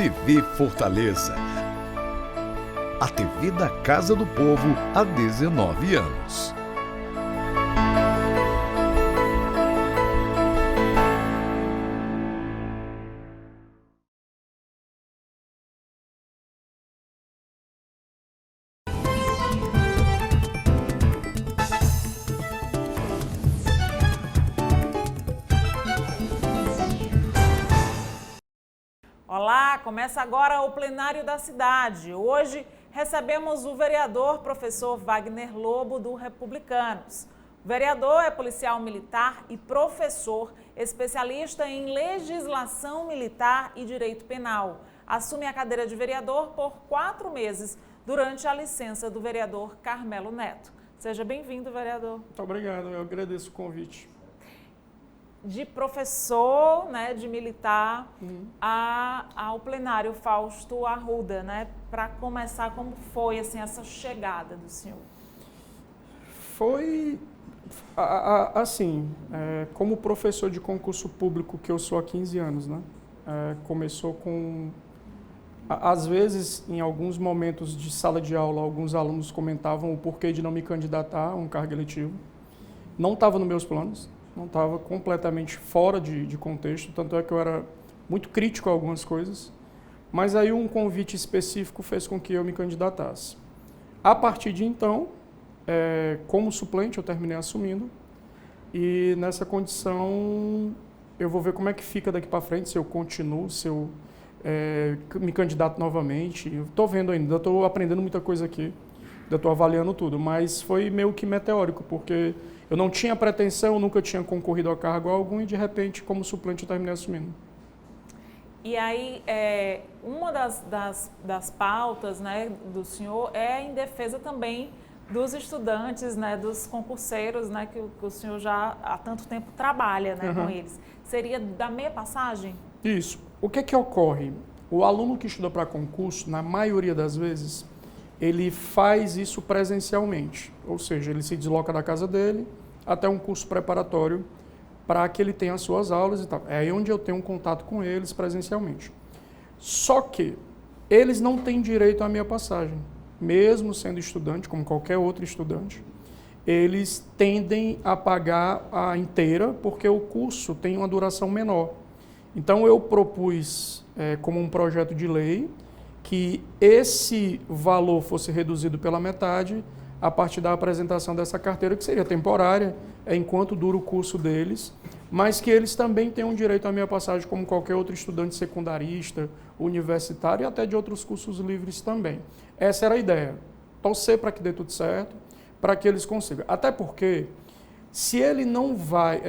TV Fortaleza. A TV da Casa do Povo há 19 anos. Olá, começa agora o plenário da cidade. Hoje recebemos o vereador professor Wagner Lobo, do Republicanos. O vereador é policial militar e professor, especialista em legislação militar e direito penal. Assume a cadeira de vereador por 4 meses, durante a licença do vereador Carmelo Neto. Seja bem-vindo, vereador. Muito obrigado, eu agradeço o convite. De professor, né, de militar, ao plenário Fausto Arruda, né? Para começar, como foi assim, essa chegada do senhor? Foi assim, como professor de concurso público que eu sou há 15 anos, né? Começou com, às vezes, em alguns momentos de sala de aula, alguns alunos comentavam o porquê de não me candidatar a um cargo eletivo. Não estava nos meus planos. Não estava completamente fora de contexto, tanto é que eu era muito crítico a algumas coisas, mas aí um convite específico fez com que eu me candidatasse. A partir de então, como suplente, eu terminei assumindo, e nessa condição eu vou ver como é que fica daqui para frente, se eu continuo, se eu me candidato novamente. Eu estou vendo ainda, estou aprendendo muita coisa aqui, ainda estou avaliando tudo, mas foi meio que meteórico, porque eu não tinha pretensão, nunca tinha concorrido a cargo algum e, de repente, como suplente, eu terminei assumindo. E aí, uma das pautas, né, do senhor é em defesa também dos estudantes, né, dos concurseiros, né, que o senhor já há tanto tempo trabalha, né, com eles. Seria da meia passagem? Isso. O que ocorre? O aluno que estuda para concurso, na maioria das vezes, ele faz isso presencialmente, ou seja, ele se desloca da casa dele até um curso preparatório para que ele tenha as suas aulas e tal. É aí onde eu tenho um contato com eles presencialmente. Só que eles não têm direito à minha passagem, mesmo sendo estudante, como qualquer outro estudante. Eles tendem a pagar a inteira porque o curso tem uma duração menor. Então eu propus, como um projeto de lei, que esse valor fosse reduzido pela metade a partir da apresentação dessa carteira, que seria temporária, enquanto dura o curso deles, mas que eles também tenham direito à minha passagem como qualquer outro estudante secundarista, universitário e até de outros cursos livres também. Essa era a ideia, torcer para que dê tudo certo, para que eles consigam. Até porque, se ele não vai...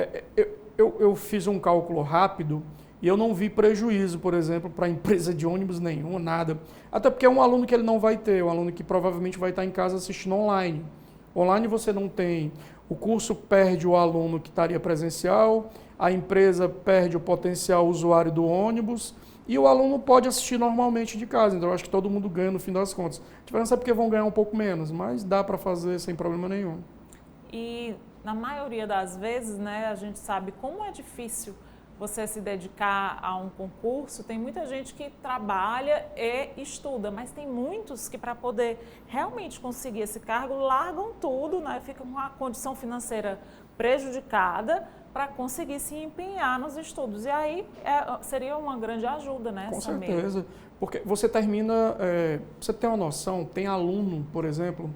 Eu fiz um cálculo rápido, e eu não vi prejuízo, por exemplo, para a empresa de ônibus nenhum, nada. Até porque é um aluno que ele não vai ter, um aluno que provavelmente vai estar em casa assistindo online. Online você não tem. O curso perde o aluno que estaria presencial, a empresa perde o potencial usuário do ônibus e o aluno pode assistir normalmente de casa. Então eu acho que todo mundo ganha no fim das contas. A diferença é porque vão ganhar um pouco menos, mas dá para fazer sem problema nenhum. E na maioria das vezes, né, a gente sabe como é difícil você se dedicar a um concurso. Tem muita gente que trabalha e estuda, mas tem muitos que, para poder realmente conseguir esse cargo, largam tudo, né? Ficam com a condição financeira prejudicada para conseguir se empenhar nos estudos. E aí seria uma grande ajuda, né? Com certeza, porque você termina, você tem uma noção, tem aluno, por exemplo,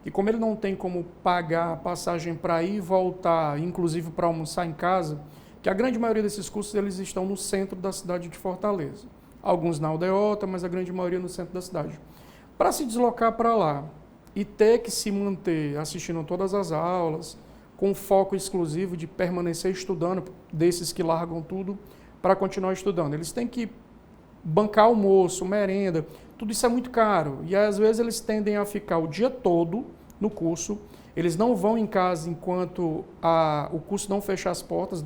que como ele não tem como pagar a passagem para ir e voltar, inclusive para almoçar em casa, que a grande maioria desses cursos eles estão no centro da cidade de Fortaleza. Alguns na aldeota, mas a grande maioria no centro da cidade. Para se deslocar para lá e ter que se manter assistindo todas as aulas, com foco exclusivo de permanecer estudando, desses que largam tudo, para continuar estudando. Eles têm que bancar almoço, merenda, tudo isso é muito caro. E às vezes eles tendem a ficar o dia todo no curso. Eles não vão em casa enquanto o curso não fechar as portas,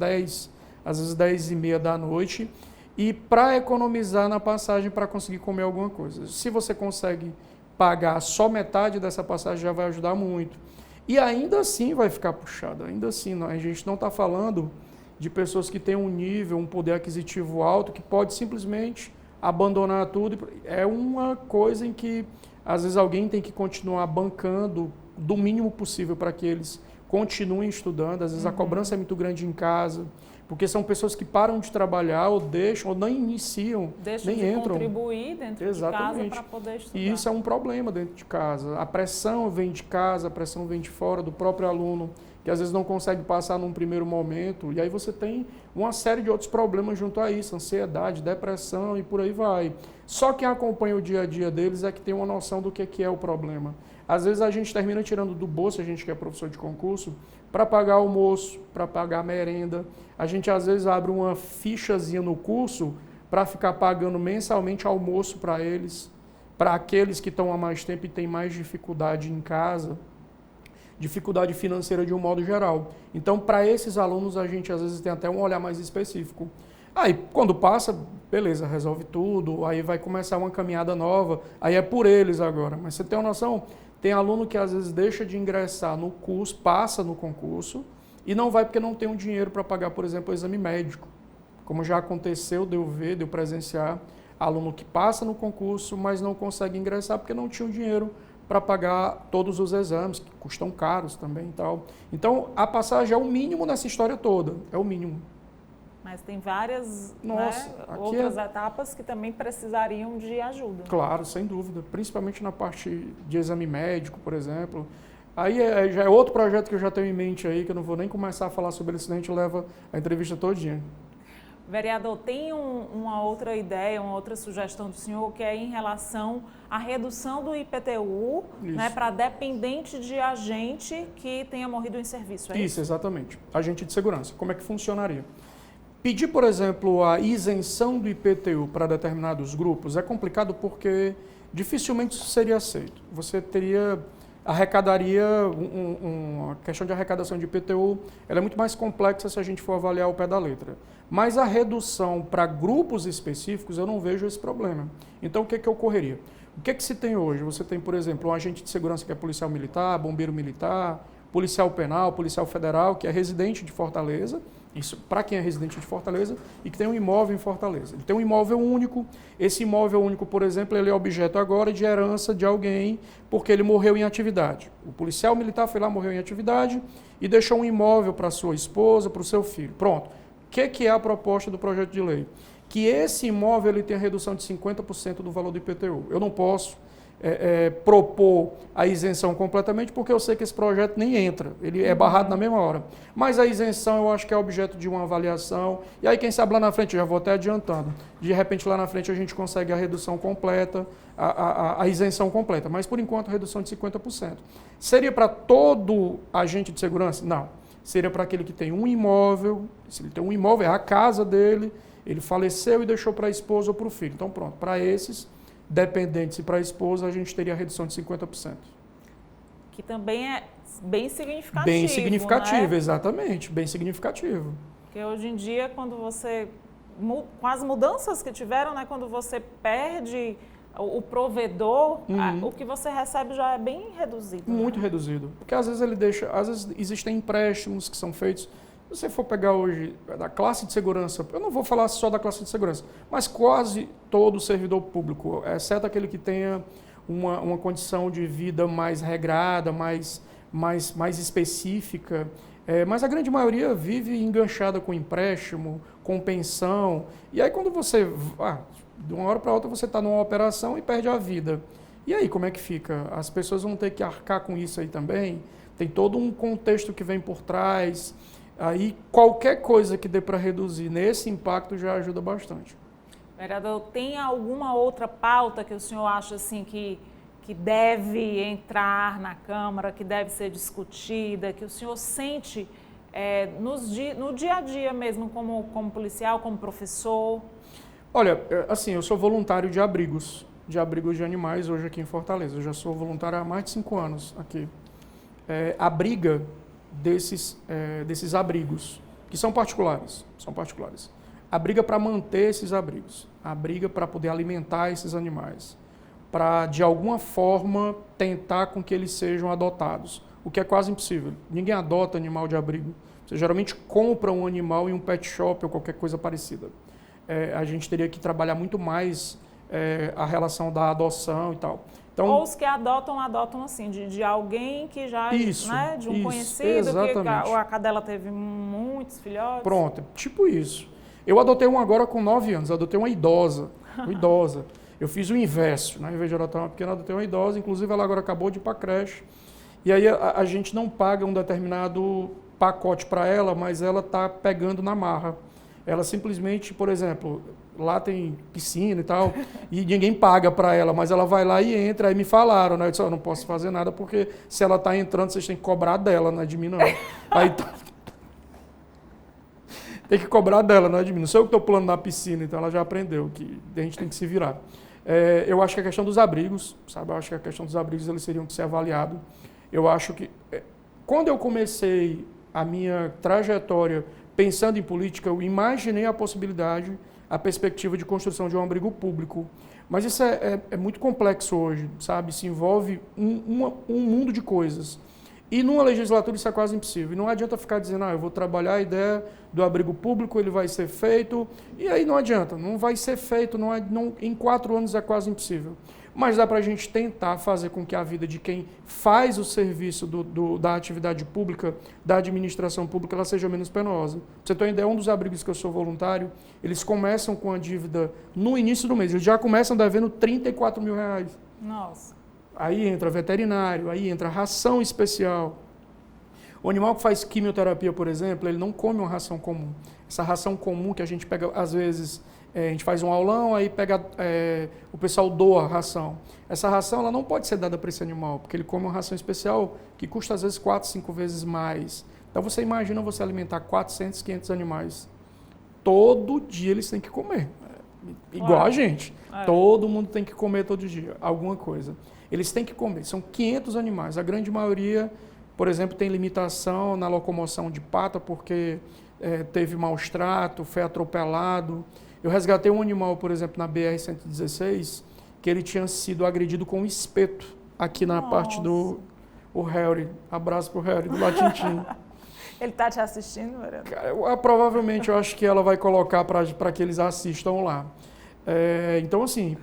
às vezes 10h30 da noite, e para economizar na passagem para conseguir comer alguma coisa. Se você consegue pagar só metade dessa passagem, já vai ajudar muito. E ainda assim vai ficar puxado, ainda assim. A gente não está falando de pessoas que têm um nível, um poder aquisitivo alto, que pode simplesmente abandonar tudo. É uma coisa em que, às vezes, alguém tem que continuar bancando do mínimo possível para que eles continuem estudando. Às vezes a cobrança é muito grande em casa, porque são pessoas que param de trabalhar ou deixam, ou nem iniciam, Deixam nem de entram. contribuir dentro Exatamente. de casa para poder estudar. E isso é um problema dentro de casa. A pressão vem de casa, a pressão vem de fora, do próprio aluno, que às vezes não consegue passar num primeiro momento. E aí você tem uma série de outros problemas junto a isso, ansiedade, depressão e por aí vai. Só quem acompanha o dia a dia deles é que tem uma noção do que é o problema. Às vezes a gente termina tirando do bolso, a gente que é professor de concurso, para pagar almoço, para pagar merenda. A gente às vezes abre uma fichazinha no curso para ficar pagando mensalmente almoço para eles, para aqueles que estão há mais tempo e têm mais dificuldade em casa, dificuldade financeira de um modo geral. Então, para esses alunos, a gente às vezes tem até um olhar mais específico. Aí, quando passa, beleza, resolve tudo, aí vai começar uma caminhada nova, aí é por eles agora. Mas você tem uma noção? Tem aluno que às vezes deixa de ingressar no curso, passa no concurso, e não vai porque não tem um dinheiro para pagar, por exemplo, o exame médico. Como já aconteceu, de eu presenciar aluno que passa no concurso, mas não consegue ingressar porque não tinha o dinheiro para pagar todos os exames, que custam caros também e tal. Então, a passagem é o mínimo nessa história toda, é o mínimo. Mas tem várias aqui outras etapas que também precisariam de ajuda. Claro, sem dúvida, principalmente na parte de exame médico, por exemplo. Aí já é outro projeto que eu já tenho em mente aí, que eu não vou nem começar a falar sobre ele, senão a gente leva a entrevista todinha. Vereador, tem uma outra ideia, uma outra sugestão do senhor, que é em relação à redução do IPTU, né, para dependente de agente que tenha morrido em serviço, é isso? Isso, exatamente. Agente de segurança. Como é que funcionaria? Pedir, por exemplo, a isenção do IPTU para determinados grupos é complicado porque dificilmente isso seria aceito. Você arrecadaria, a questão de arrecadação de IPTU, ela é muito mais complexa se a gente for avaliar o pé da letra. Mas a redução para grupos específicos, eu não vejo esse problema. Então, o que ocorreria? O que se tem hoje? Você tem, por exemplo, um agente de segurança que é policial militar, bombeiro militar, policial penal, policial federal, que é residente de Fortaleza, isso para quem é residente de Fortaleza, e que tem um imóvel em Fortaleza. Ele tem um imóvel único, esse imóvel único, por exemplo, ele é objeto agora de herança de alguém, porque ele morreu em atividade. O policial militar foi lá, morreu em atividade, e deixou um imóvel para sua esposa, para o seu filho. Pronto. O que é a proposta do projeto de lei? Que esse imóvel ele tenha redução de 50% do valor do IPTU. Eu não posso propor a isenção completamente, porque eu sei que esse projeto nem entra, ele é barrado na mesma hora. Mas a isenção eu acho que é objeto de uma avaliação, e aí quem sabe lá na frente, eu já vou até adiantando, de repente lá na frente a gente consegue a redução completa, a isenção completa, mas por enquanto a redução de 50%. Seria para todo agente de segurança? Não. Seria para aquele que tem um imóvel, se ele tem um imóvel, é a casa dele, ele faleceu e deixou para a esposa ou para o filho. Então pronto, para esses dependentes e para a esposa, a gente teria a redução de 50%. Que também é bem significativo. Bem significativo, né? exatamente, bem significativo. Porque hoje em dia, quando você, com as mudanças que tiveram, né, quando você perde o provedor, o que você recebe já é bem reduzido. Muito né? reduzido. Porque às vezes às vezes existem empréstimos que são feitos. Se você for pegar hoje da classe de segurança, eu não vou falar só da classe de segurança, mas quase todo servidor público, exceto aquele que tenha uma condição de vida mais regrada, mais específica, mas a grande maioria vive enganchada com empréstimo, com pensão, e aí quando você, de uma hora para outra você está numa operação e perde a vida. E aí como é que fica? As pessoas vão ter que arcar com isso aí também, tem todo um contexto que vem por trás. Aí qualquer coisa que dê para reduzir nesse impacto já ajuda bastante. Vereador, tem alguma outra pauta que o senhor acha assim que deve entrar na Câmara, que deve ser discutida, que o senhor sente no dia a dia mesmo, como policial, como professor? Olha, assim, eu sou voluntário de abrigos de animais hoje aqui em Fortaleza. Eu já sou voluntário há mais de 5 anos aqui. A briga desses abrigos, que são particulares, a briga para manter esses abrigos, a briga para poder alimentar esses animais, para de alguma forma tentar com que eles sejam adotados, o que é quase impossível. Ninguém adota animal de abrigo, você geralmente compra um animal em um pet shop ou qualquer coisa parecida. a gente teria que trabalhar muito mais a relação da adoção e tal. Então, ou os que adotam assim, de alguém que já, né, de um conhecido, exatamente. Que a cadela teve muitos filhotes. Pronto, tipo isso. Eu adotei uma agora com 9 anos, adotei uma idosa. Eu fiz o inverso, né? Em vez de adotar uma pequena, adotei uma idosa, inclusive ela agora acabou de ir para a creche. E aí a gente não paga um determinado pacote para ela, mas ela está pegando na marra. Ela simplesmente, por exemplo, lá tem piscina e tal, e ninguém paga para ela, mas ela vai lá e entra. Aí me falaram, né? Eu disse, eu não posso fazer nada, porque se ela está entrando, vocês têm que cobrar dela, não é de mim, não. Aí tem que cobrar dela, não é de mim. Não sei eu que estou pulando na piscina, então ela já aprendeu que a gente tem que se virar. Eu acho que a questão dos abrigos, sabe? Eu acho que a questão dos abrigos, eles teriam que ser avaliados. Eu acho que, quando eu comecei a minha trajetória pensando em política, eu imaginei a possibilidade, a perspectiva de construção de um abrigo público. Mas isso é muito complexo hoje, sabe? Se envolve um mundo de coisas. E numa legislatura isso é quase impossível. E não adianta ficar dizendo, eu vou trabalhar a ideia do abrigo público, ele vai ser feito. E aí não adianta, não vai ser feito, em 4 anos é quase impossível. Mas dá para a gente tentar fazer com que a vida de quem faz o serviço da atividade pública, da administração pública, ela seja menos penosa. Pra você ter uma ideia, um dos abrigos que eu sou voluntário, eles começam com a dívida no início do mês, eles já começam devendo R$34 mil. Nossa. Aí entra veterinário, aí entra ração especial. O animal que faz quimioterapia, por exemplo, ele não come uma ração comum. Essa ração comum que a gente pega, às vezes, a gente faz um aulão, aí o pessoal doa a ração. Essa ração ela não pode ser dada para esse animal, porque ele come uma ração especial que custa, às vezes, 4, 5 vezes mais. Então, você imagina você alimentar 400, 500 animais. Todo dia eles têm que comer. Igual a gente. Todo mundo tem que comer todo dia, alguma coisa. Eles têm que comer. São 500 animais. A grande maioria, por exemplo, tem limitação na locomoção de pata, porque teve maus trato, foi atropelado. Eu resgatei um animal, por exemplo, na BR-116, que ele tinha sido agredido com um espeto aqui na parte do Harry. Abraço pro Harry, do Latintim. Ele está te assistindo, vereador? Provavelmente eu acho que ela vai colocar para que eles assistam lá. Então, assim,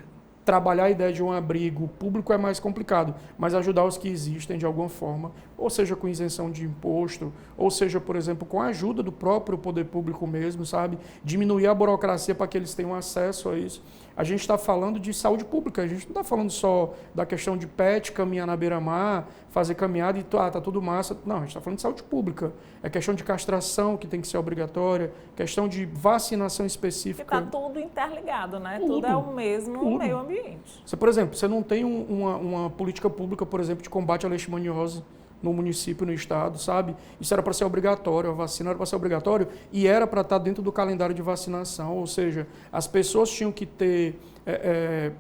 trabalhar a ideia de um abrigo público é mais complicado, mas ajudar os que existem de alguma forma, ou seja, com isenção de imposto, ou seja, por exemplo, com a ajuda do próprio poder público mesmo, sabe? Diminuir a burocracia para que eles tenham acesso a isso. A gente está falando de saúde pública, a gente não está falando só da questão de pet, caminhar na beira-mar, fazer caminhada e tá tudo massa. Não, a gente está falando de saúde pública. É questão de castração, que tem que ser obrigatória, questão de vacinação específica. Porque está tudo interligado, né? Tudo é o mesmo meio ambiente. Por exemplo, você não tem uma política pública, por exemplo, de combate à leishmaniose no município, no estado, sabe? Isso era para ser obrigatório, a vacina era para ser obrigatório e era para estar dentro do calendário de vacinação, ou seja, as pessoas tinham que ter...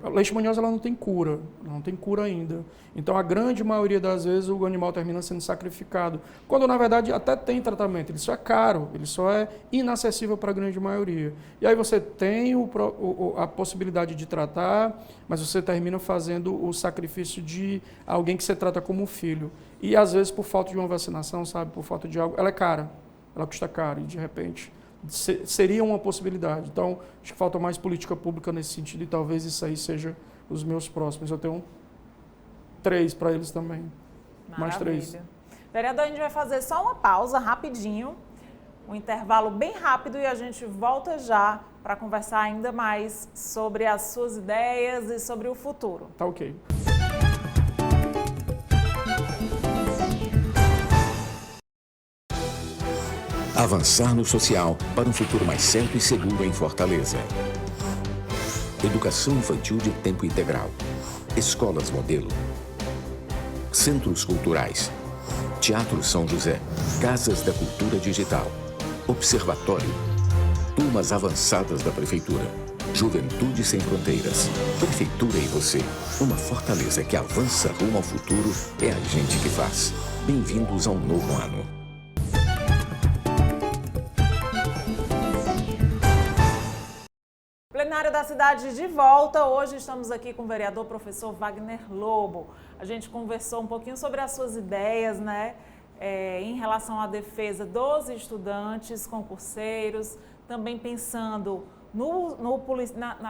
a leishmaniose ela não tem cura ainda. Então, a grande maioria das vezes o animal termina sendo sacrificado, quando na verdade até tem tratamento, ele só é caro, ele só é inacessível para a grande maioria. E aí você tem a possibilidade de tratar, mas você termina fazendo o sacrifício de alguém que você trata como um filho. E às vezes por falta de uma vacinação, sabe, por falta de algo, ela é cara, ela custa caro e de repente seria uma possibilidade. Então, acho que falta mais política pública nesse sentido e talvez isso aí seja os meus próximos. Eu tenho 3 para eles também. Maravilha. Mais 3. Vereador, a gente vai fazer só uma pausa rapidinho, um intervalo bem rápido e a gente volta já para conversar ainda mais sobre as suas ideias e sobre o futuro. Tá ok. Avançar no social para um futuro mais certo e seguro em Fortaleza. Educação infantil de tempo integral. Escolas modelo. Centros culturais. Teatro São José. Casas da Cultura Digital. Observatório. Turmas avançadas da Prefeitura. Juventude Sem Fronteiras. Prefeitura e você. Uma Fortaleza que avança rumo ao futuro é a gente que faz. Bem-vindos ao novo ano. Plenário da cidade de volta. Hoje estamos aqui com o vereador professor Wagner Lobo. A gente conversou um pouquinho sobre as suas ideias, né, em relação à defesa dos estudantes, concurseiros, também pensando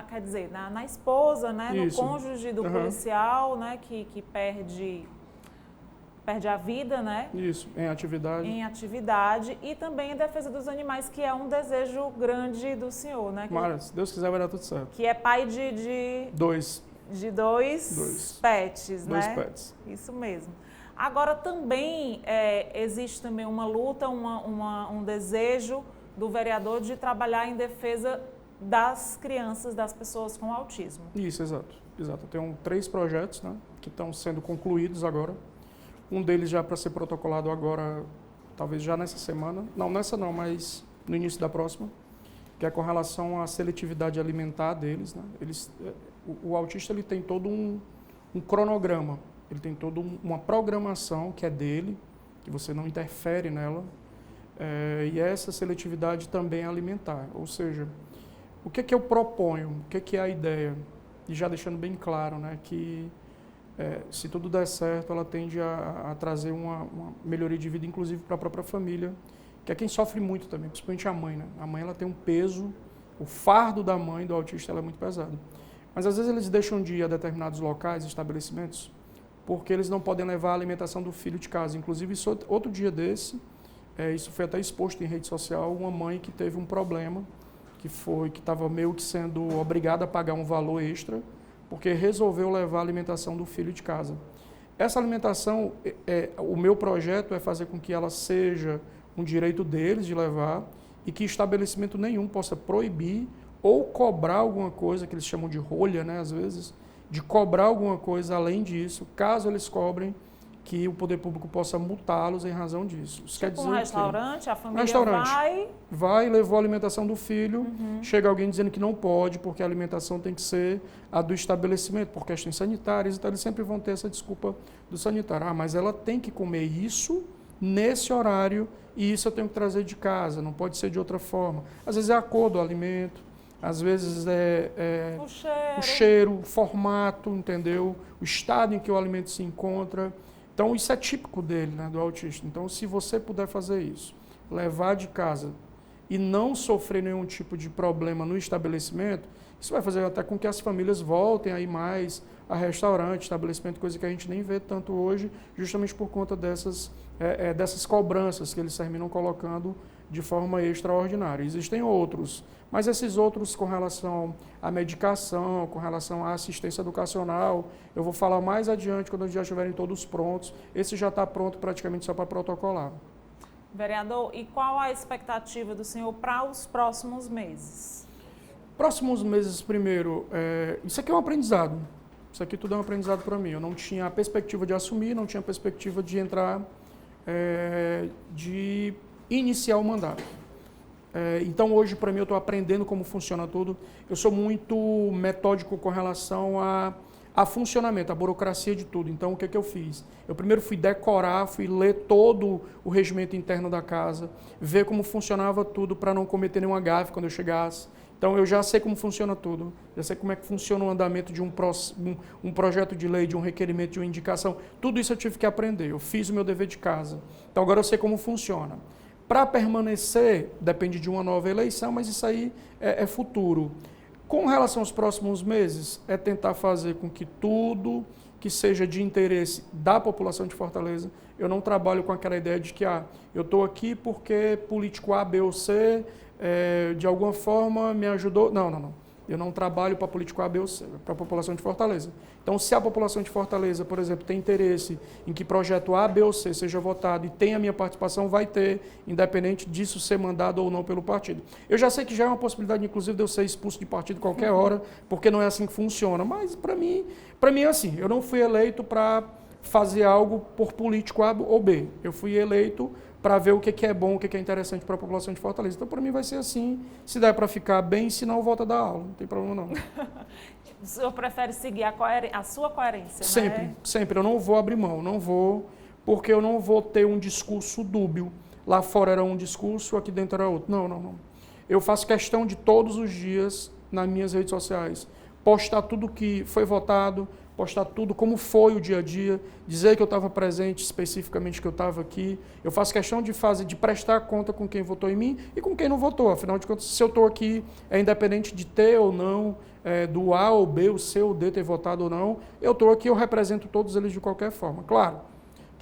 quer dizer, na esposa, né, no Isso. cônjuge do policial, né, que perde a vida, né? Isso, em atividade. E também em defesa dos animais, que é um desejo grande do senhor, né? Mara, se Deus quiser vai dar tudo certo. Que é pai de Dois pets, né? Dois pets. Isso mesmo. Agora também existe também uma luta, um desejo do vereador de trabalhar em defesa das crianças, das pessoas com autismo. Isso, exato. Eu tenho 3 projetos, né, que estão sendo concluídos agora. Um deles já para ser protocolado agora, talvez já nessa semana. Não, nessa não, mas no início da próxima, que é com relação à seletividade alimentar deles, né? O autista ele tem todo um cronograma, ele tem toda uma programação que é dele, que você não interfere nela, e essa seletividade também é alimentar. Ou seja, o que eu proponho, o que é a ideia? E já deixando bem claro, né, que se tudo der certo, ela tende a trazer uma melhoria de vida, inclusive para a própria família, que é quem sofre muito também, principalmente a mãe, né? A mãe ela tem um peso, o fardo da mãe do autista ela é muito pesado. Mas às vezes eles deixam de ir a determinados locais, estabelecimentos, porque eles não podem levar a alimentação do filho de casa. Inclusive, outro dia desse, isso foi até exposto em rede social, uma mãe que teve um problema, que estava meio que sendo obrigada a pagar um valor extra, porque resolveu levar a alimentação do filho de casa. Essa alimentação, o meu projeto é fazer com que ela seja um direito deles de levar e que estabelecimento nenhum possa proibir ou cobrar alguma coisa, que eles chamam de rolha, né, às vezes, de cobrar alguma coisa além disso, caso eles cobrem, que o poder público possa multá-los em razão disso. Isso quer dizer um restaurante, a família vai, levou a alimentação do filho, chega alguém dizendo que não pode, porque a alimentação tem que ser a do estabelecimento, por questões sanitárias, então eles sempre vão ter essa desculpa do sanitário. Mas ela tem que comer isso nesse horário e isso eu tenho que trazer de casa, não pode ser de outra forma. Às vezes é a cor do alimento, às vezes o cheiro, o formato, entendeu? O estado em que o alimento se encontra. Então, isso é típico dele, né, do autista. Então, se você puder fazer isso, levar de casa e não sofrer nenhum tipo de problema no estabelecimento, isso vai fazer até com que as famílias voltem a ir mais a restaurante, estabelecimento, coisa que a gente nem vê tanto hoje, justamente por conta dessas cobranças que eles terminam colocando de forma extraordinária. Existem outros, mas esses outros com relação à medicação, com relação à assistência educacional, eu vou falar mais adiante quando já estiverem todos prontos. Esse já está pronto praticamente só para protocolar. Vereador, e qual a expectativa do senhor para os próximos meses? Próximos meses, primeiro, isso aqui é um aprendizado. Isso aqui tudo é um aprendizado para mim. Eu não tinha a perspectiva de assumir, não tinha a perspectiva de entrar, de iniciar o mandato. Então, hoje, para mim, eu estou aprendendo como funciona tudo. Eu sou muito metódico com relação a funcionamento, a burocracia de tudo. Então, o que eu fiz? Eu primeiro fui decorar, fui ler todo o regimento interno da casa, ver como funcionava tudo para não cometer nenhuma gafe quando eu chegasse. Então, eu já sei como funciona tudo, já sei como é que funciona o andamento de um projeto de lei, de um requerimento, de uma indicação. Tudo isso eu tive que aprender, eu fiz o meu dever de casa. Então, agora eu sei como funciona. Para permanecer, depende de uma nova eleição, mas isso aí é futuro. Com relação aos próximos meses, é tentar fazer com que tudo que seja de interesse da população de Fortaleza, eu não trabalho com aquela ideia de que eu estou aqui porque político A, B ou C, de alguma forma me ajudou. Não. Eu não trabalho para político A, B ou C, para a população de Fortaleza. Então, se a população de Fortaleza, por exemplo, tem interesse em que projeto A, B ou C seja votado e tenha a minha participação, vai ter, independente disso ser mandado ou não pelo partido. Eu já sei que já é uma possibilidade, inclusive, de eu ser expulso de partido qualquer hora, porque não é assim que funciona. Mas, para mim é assim, eu não fui eleito para fazer algo por político A ou B. Eu fui eleito para ver o que é bom, o que é interessante para a população de Fortaleza. Então, para mim, vai ser assim. Se der para ficar bem, se não, volta da aula. Não tem problema, não. O senhor prefere seguir a sua coerência, sempre, né? Sempre. Eu não vou abrir mão. Não vou, porque eu não vou ter um discurso dúbio. Lá fora era um discurso, aqui dentro era outro. Não. Eu faço questão de todos os dias, nas minhas redes sociais, postar tudo que foi votado, postar tudo, como foi o dia a dia, dizer que eu estava presente especificamente, que eu estava aqui. Eu faço questão de prestar conta com quem votou em mim e com quem não votou. Afinal de contas, se eu estou aqui, é independente de ter ou não, do A ou B, o C ou D ter votado ou não, eu estou aqui, eu represento todos eles de qualquer forma. Claro,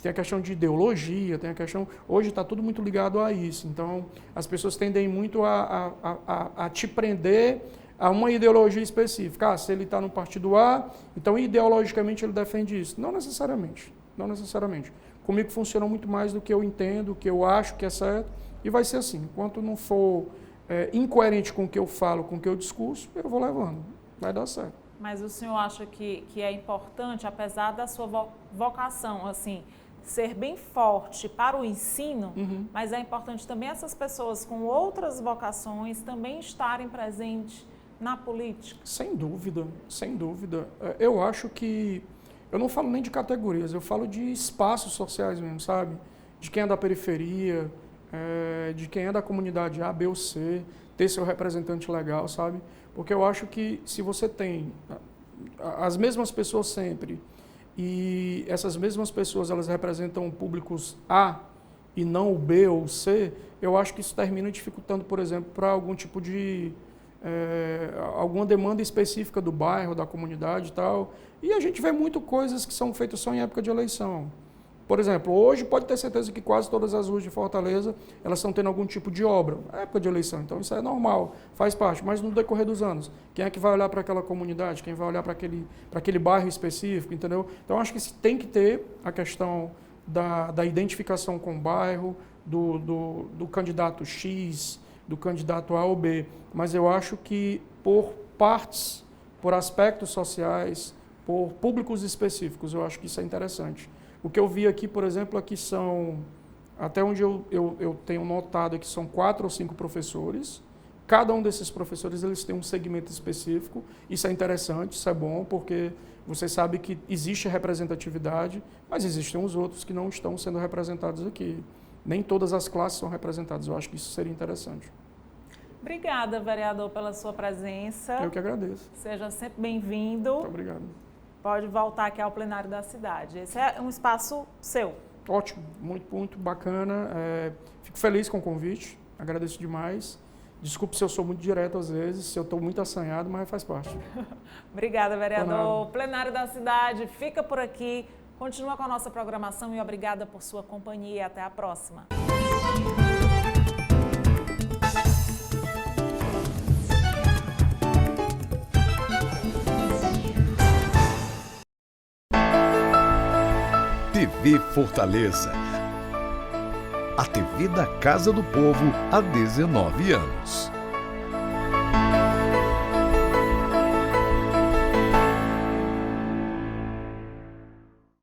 tem a questão de ideologia, tem a questão... Hoje está tudo muito ligado a isso. Então, as pessoas tendem muito a te prender a uma ideologia específica. Ah, se ele está no partido A, então ideologicamente ele defende isso. Não necessariamente. Não necessariamente. Comigo funciona muito mais do que eu entendo, o que eu acho que é certo, e vai ser assim. Enquanto não for incoerente com o que eu falo, com o que eu discurso, eu vou levando. Vai dar certo. Mas o senhor acha que é importante, apesar da sua vocação, assim, ser bem forte para o ensino, mas é importante também essas pessoas com outras vocações também estarem presentes na política? Sem dúvida, sem dúvida. Eu acho que, eu não falo nem de categorias, eu falo de espaços sociais mesmo, sabe? De quem é da periferia, de quem é da comunidade A, B ou C, ter seu representante legal, sabe? Porque eu acho que se você tem as mesmas pessoas sempre, e essas mesmas pessoas elas representam públicos A e não o B ou o C, eu acho que isso termina dificultando, por exemplo, para algum tipo de... alguma demanda específica do bairro, da comunidade e tal. E a gente vê muito coisas que são feitas só em época de eleição. Por exemplo, hoje pode ter certeza que quase todas as ruas de Fortaleza elas estão tendo algum tipo de obra. É época de eleição, então isso é normal, faz parte. Mas no decorrer dos anos, quem é que vai olhar para aquela comunidade? Quem vai olhar para aquele bairro específico, entendeu? Então acho que tem que ter a questão da identificação com o bairro, do candidato X, do candidato A ou B. Mas eu acho que por partes, por aspectos sociais, por públicos específicos, eu acho que isso é interessante. O que eu vi aqui, por exemplo, aqui são, até onde eu tenho notado, aqui são 4 ou 5 professores. Cada um desses professores eles têm um segmento específico. Isso é interessante, isso é bom, porque você sabe que existe representatividade, mas existem os outros que não estão sendo representados aqui. Nem todas as classes são representadas. Eu acho que isso seria interessante. Obrigada, vereador, pela sua presença. Eu que agradeço. Seja sempre bem-vindo. Muito obrigado. Pode voltar aqui ao plenário da cidade. Esse é um espaço seu. Ótimo, muito, muito bacana. Fico feliz com o convite, agradeço demais. Desculpe se eu sou muito direto às vezes, se eu estou muito assanhado, mas faz parte. Obrigada, vereador. O plenário da cidade fica por aqui. Continua com a nossa programação e obrigada por sua companhia e até a próxima. TV Fortaleza. A TV da Casa do Povo há 19 anos.